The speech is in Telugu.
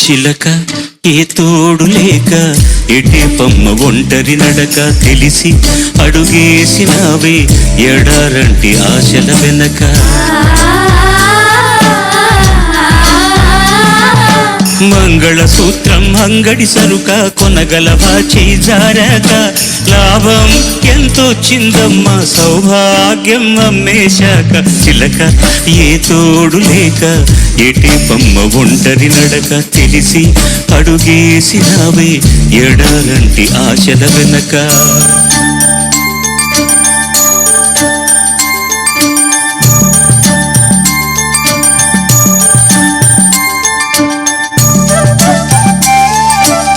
చిలక ఏ తోడు లేక ఎటే పమ్మ ఒంటరి నడక తెలిసి అడుగేసినావే ఎడారంటి ఆశల వెనక మంగళసూత్రం అంగడి సరుక కొనగలవా చేజారక లాభం ఎంతొచ్చిందమ్మ సౌభాగ్యం అమ్మేశాక చిలక ఏ తోడు లేక ఎటే పమ్మ ఒంటరి నడక తెలిసి అడుగేసినావే ఎడారంటి ఆశల వెనక